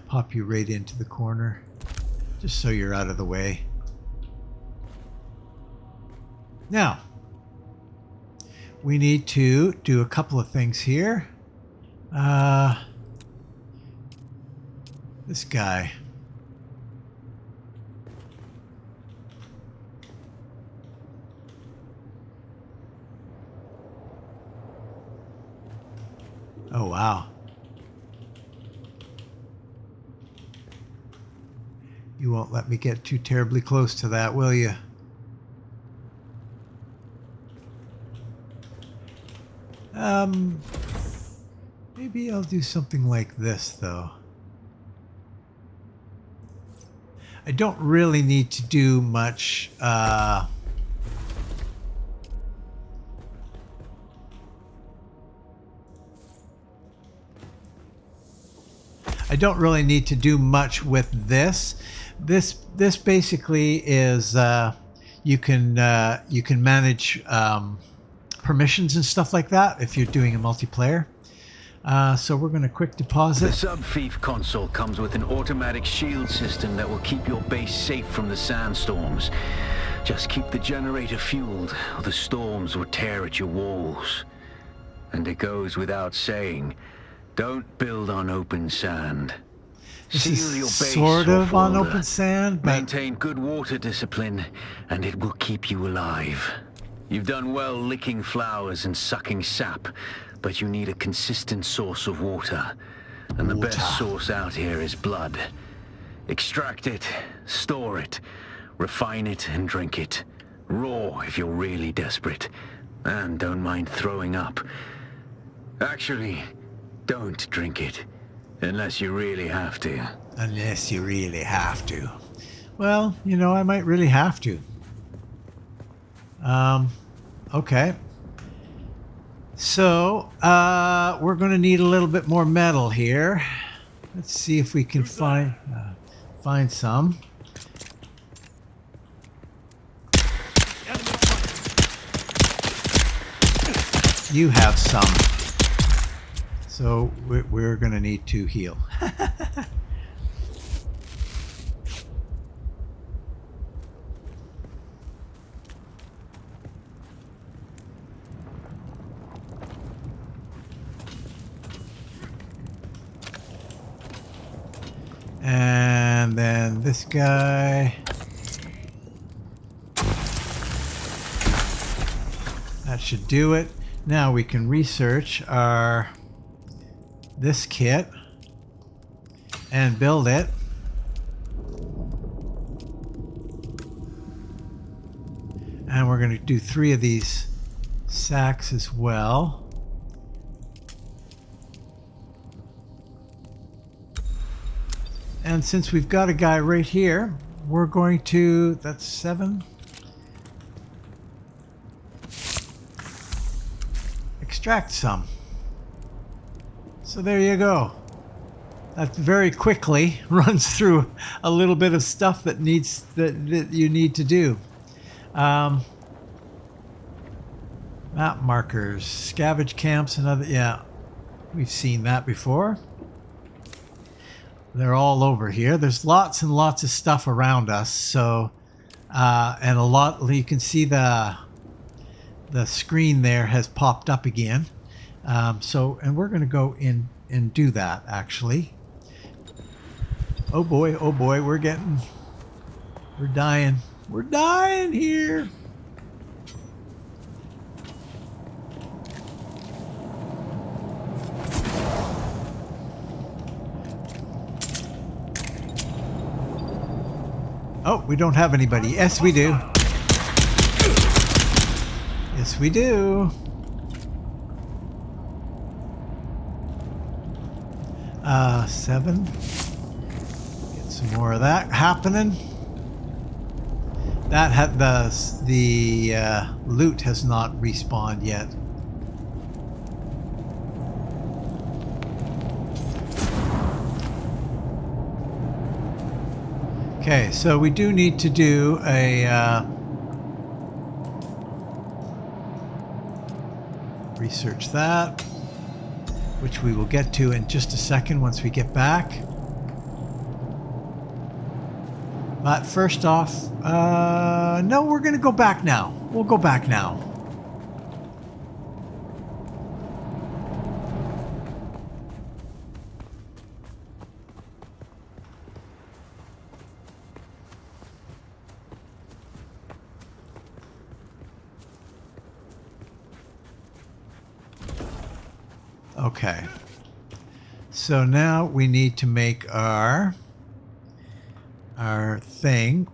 [SPEAKER 1] pop you right into the corner, just so you're out of the way. Now, we need to do a couple of things here. This guy. Oh, wow. You won't let me get too terribly close to that, will you? Maybe I'll do something like this, though. I don't really need to do much, I don't really need to do much with this. This basically is you can manage permissions and stuff like that if you're doing a multiplayer. So we're going to quick deposit.
[SPEAKER 4] The sub-thief console comes with an automatic shield system that will keep your base safe from the sandstorms. Just keep the generator fueled, or the storms will tear at your walls. And it goes without saying, don't build on open sand.
[SPEAKER 1] This
[SPEAKER 4] Seal
[SPEAKER 1] is
[SPEAKER 4] your base
[SPEAKER 1] sort of on
[SPEAKER 4] further.
[SPEAKER 1] open sand, but
[SPEAKER 4] Maintain good water discipline, and it will keep you alive. You've done well licking flowers and sucking sap, but you need a consistent source of water. And the best source out here is blood. Extract it, store it, refine it, and drink it. Raw if you're really desperate. And don't mind throwing up. Actually, don't drink it. Unless you really have to.
[SPEAKER 1] unless you really have to. Well, you know, I might really have to. Okay. So, we're going to need a little bit more metal here. Let's see if we can find some. You have some. So we're going to need to heal. And then this guy. That should do it. Now we can research this kit and build it. And we're going to do 3 of these sacks as well. And since we've got a guy right here, we're going to, that's 7. Extract some. So there you go. That very quickly runs through a little bit of stuff that you need to do. Map markers, scavenge camps, and other. Yeah, we've seen that before. They're all over here. There's lots and lots of stuff around us. So, and a lot. You can see the screen there has popped up again. And we're going to go in and do that, actually. Oh boy, we're dying. We're dying here. Oh, we don't have anybody. Yes, we do. Yes, we do. 7. Get some more of that happening. That had the loot has not respawned yet. Okay, so we do need to do a research that, which we will get to in just a second once we get back. But first off, no, we're going to go back now. We'll go back now. Okay. So now we need to make our thing.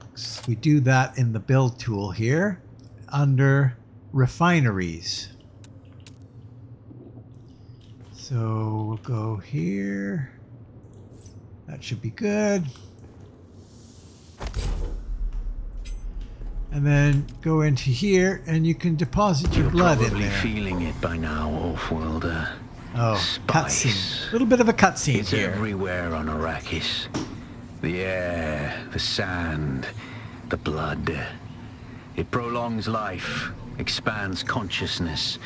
[SPEAKER 1] We do that in the build tool here under refineries. So we'll go here. That should be good. And then go into here and you can deposit your blood in there.
[SPEAKER 4] Feeling it by now, Off-worlder.
[SPEAKER 1] Oh, cutscene. A little bit of a cutscene
[SPEAKER 4] It's
[SPEAKER 1] here.
[SPEAKER 4] everywhere on Arrakis. The air, the sand, the blood. It prolongs life, expands consciousness,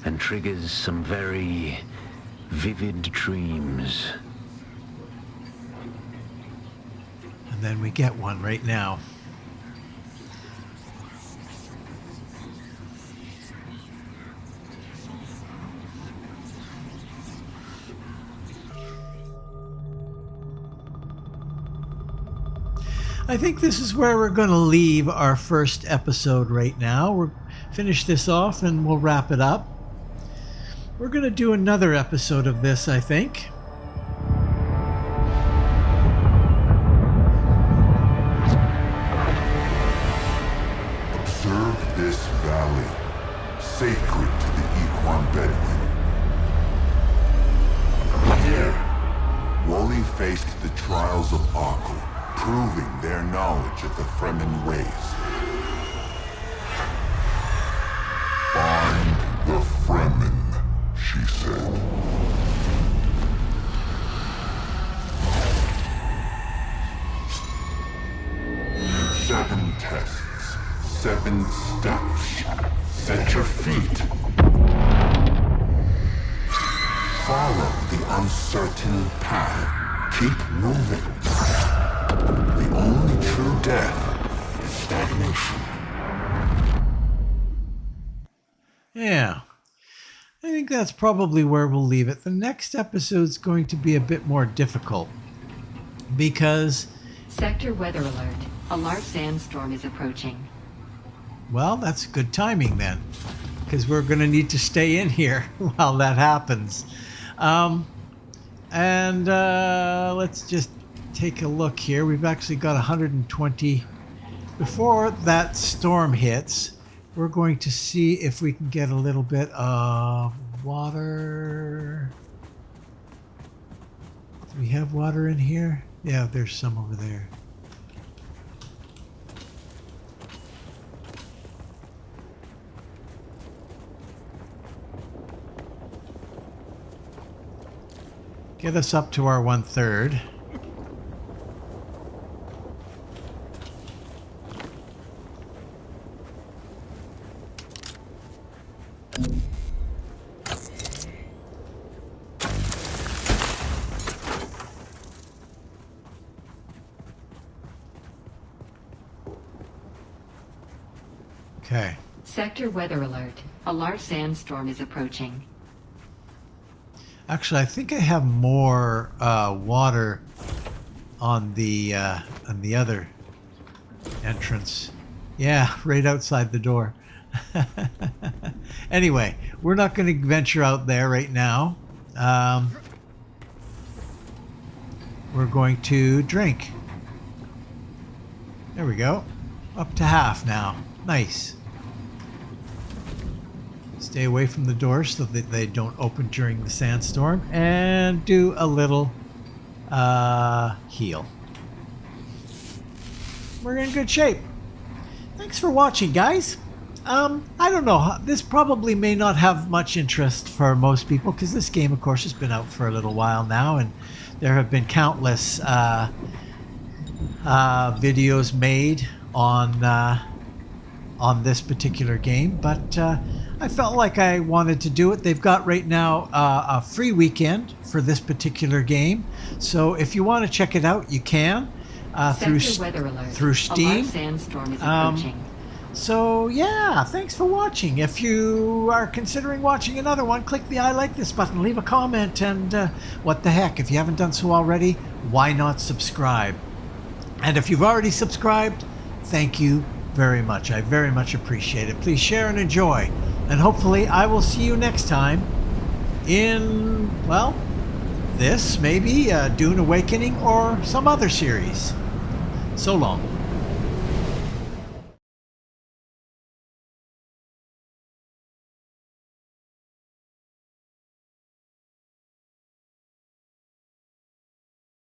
[SPEAKER 4] and triggers some very vivid dreams.
[SPEAKER 1] And then we get one right now. I think this is where we're going to leave our first episode right now. We'll finish this off and we'll wrap it up. We're going to do another episode of this, I think.
[SPEAKER 6] Observe this valley, sacred to the Equan Bedouin. Here, Wooly faced the trials of Arkle, proving their knowledge of the Fremen ways. Find the Fremen, she said. Seven tests, 7 steps. Set your feet. Follow the uncertain path. Keep moving. The only true death is stagnation.
[SPEAKER 1] Yeah. I think that's probably where we'll leave it. The next episode's going to be a bit more difficult because...
[SPEAKER 7] Sector weather alert. A large sandstorm is approaching.
[SPEAKER 1] Well, that's good timing then, because we're going to need to stay in here while that happens. Let's just take a look here. We've actually got 120. Before that storm hits, we're going to see if we can get a little bit of water. Do we have water in here? Yeah, there's some over there. Get us up to our 1/3. Okay.
[SPEAKER 7] Sector weather alert. A large sandstorm is approaching.
[SPEAKER 1] Actually, I think I have more water on the other entrance. Yeah, right outside the door. Anyway, we're not going to venture out there right now. We're going to drink. There we go. Up to half now. Nice. Stay away from the doors so that they don't open during the sandstorm. And do a little heal. We're in good shape. Thanks for watching, guys. I don't know. This probably may not have much interest for most people because this game, of course, has been out for a little while now, and there have been countless videos made on this particular game, but I felt like I wanted to do it. They've got right now a free weekend for this particular game, so if you want to check it out, you can through
[SPEAKER 7] Weather alert.
[SPEAKER 1] through
[SPEAKER 7] A
[SPEAKER 1] Steam.
[SPEAKER 7] large sandstorm is approaching.
[SPEAKER 1] So yeah, thanks for watching. If you are considering watching another one, click the I like this button, leave a comment, and what the heck, if you haven't done so already, why not subscribe? And if you've already subscribed, thank you very much. I very much appreciate it. Please share and enjoy. And hopefully I will see you next time in, well, this maybe Dune Awakening or some other series. So long.